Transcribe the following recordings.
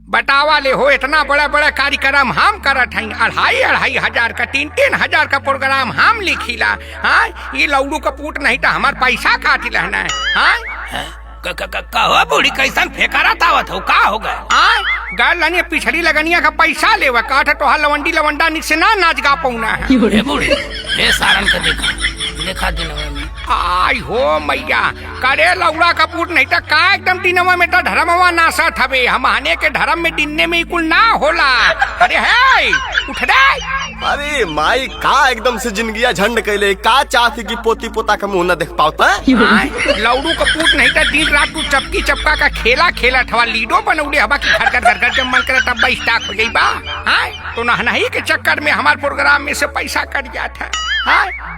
बतावा ले हो, इतना बड़ा बड़ा कार्यक्रम हम करत हई, 2,500 का 3,000 का प्रोग्राम हम लिखीला। हाँ, ये लौड़ू का पूट नहीं तो हमार पैसा काटी रहना है। हाँ कहो बूढ़ी कैसन फेकारा तावत हो, का हो गए? गल लनिया पिछड़ी लगनिया का पैसा लेवा काठ तो लवंडी लवंडा निक से ना नाच गा पौना है। ए बूढ़ी ए सारन का देखा दिनवा में। आई हो मैया, करे लौड़ा का पूट नहीं तो का एकदम दिनवा में तो धर्मवा नासत हवे। हम आने के धर्म में दिनने में कुल ना होला। अरे है उठ रे। अरे माई का एकदम से जिंदगिया झंड कैले, का चाहती कि पोती पोता का मुंह न देख पाता। लौड़ू का पूट नहीं तो दिन रात तू चपकी चपका का खेला खेला थवा लीडो बनौले हवा की घर घर जब मन करे तब स्टाक हो गई बा। तो नहीं के चक्कर में हमारे प्रोग्राम में से पैसा कट गया था।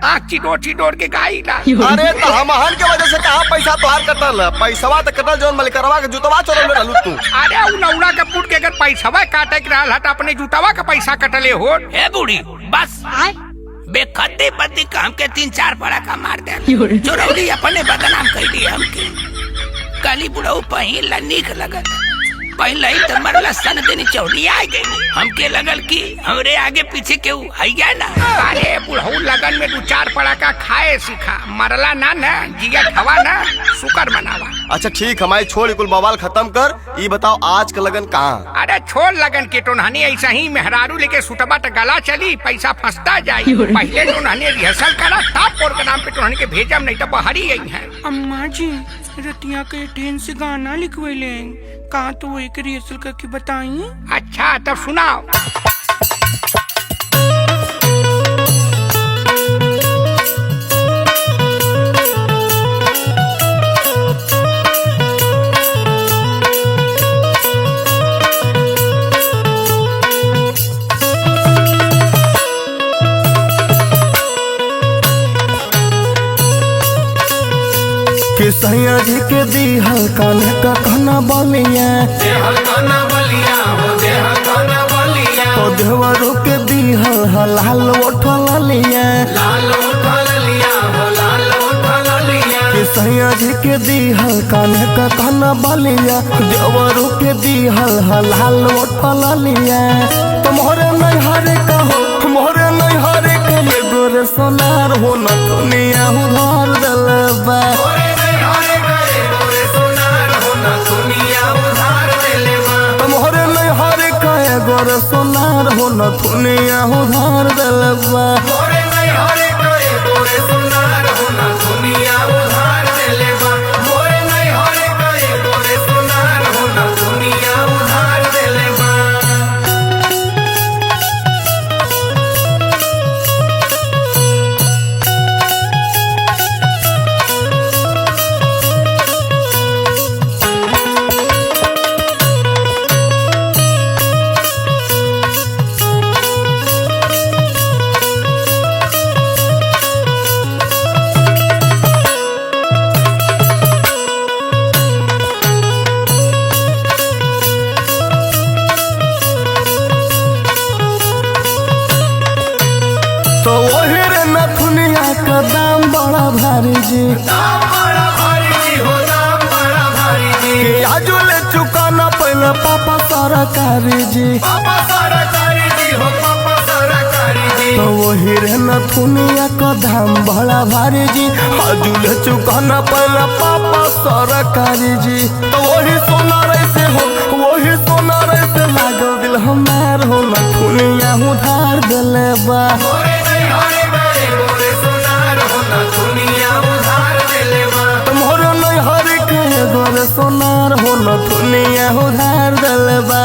आँख चिडोर के गाई ला। अरे तो हमहन के वजह से कहाँ पैसा तोहार कटल, पैसावा तो कटल जौन मलिकरवा के जुतवा चोरल रहलू तू। अरे उ लौड़ा के पुट के अगर पैसावा काटे के रहल त अपने जुतवा का पैसा कटले हो। ए बूढ़ी बस बेखते पति का हमके 3-4 पड़ा का मार दे। चोरौली अपने बदनाम कर दी हमके। काली बुढ़ऊ पहिन ला निक लगत, पहले ही तो मरला सन देनी चौड़ी आ गई। हमके लगल कि हमरे आगे पीछे केहू है ना। अरे बुढ़ऊ लगन में 2-4 पड़ा का खाए सीखा, मरला ना ना जिया खवा ना शुकर मनावा। अच्छा ठीक, हमारी छोड़ कुल बवाल खत्म कर। ये बताओ आज का लगन कहाँ? अरे छोड़ लगन के तो नहनी ऐसा ही मेहरारू लेके सुटबा तो गला चली, पैसा फंसता जाये। पहले तो नहनी रिहर्सल करा तब प्रोग्राम पे तो नहनी के भेजम, नहीं तो बाहरी गई है। अम्मा जी रतिया के ट्रेन से गाना लिखवेले, कहाँ तो एक रिहर्सल करके बताई। अच्छा तब सुनाओ। सैया जी के दीहल काने का खाना बलिया, तो देवरों के दीहल हलाल उठल लिया। सैया जी के दीहल काने का खाना बलिया, देवरों के दीहल हलाल उठल लिया। तुम्हारे नैहरे कहो मोहरे नैहरे के गोरे सोनार हो न दुनिया उधार दिलबा। गोरे सोनार हो न दुनिया उधार दिलबा। तो वही रे नथुनिया का दाम बड़ा भारी जी, आजू ले चुकाना पहले पापा सरकारी जी। तो वही रे नथुनिया का दाम बड़ा भारी जी, आजू ले चुकाना पहले पापा सरकारी जी। तो वही सोना रैसे हो वही सोना रैसे लागल दिल हमार हो नथुनिया उधार दिलबा। तुम्हारे नैहरे के गोरे सोनार हो न दुनिया उधार दिलबा।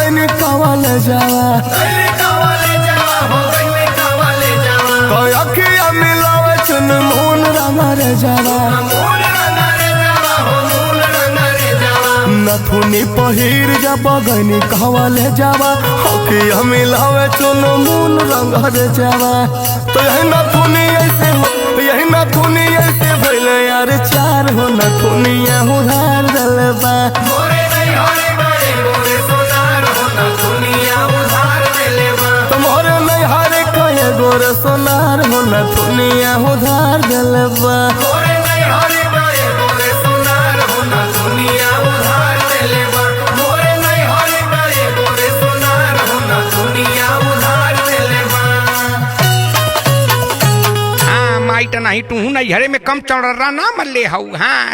गईनी कवाले जावा तो अखिया मिलावे चुन मून रंगा रे जावा नथुनी पहिर जब गईनी कवाले जावा अखिया मिलावे चुन मून रंगा रे जावा तो यही नथुनी ऐसे हो यही नथुनी ऐसे भइले यार चार हो नथुनिया उधार दलबा तुम्हारे नहीं हरे कहे गोरे सोनार हो नथुनिया उधार दलबा हाँ माइट नहीं तू नहीं हरे में कम चौड़ा ना मल्ले हऊ हाँ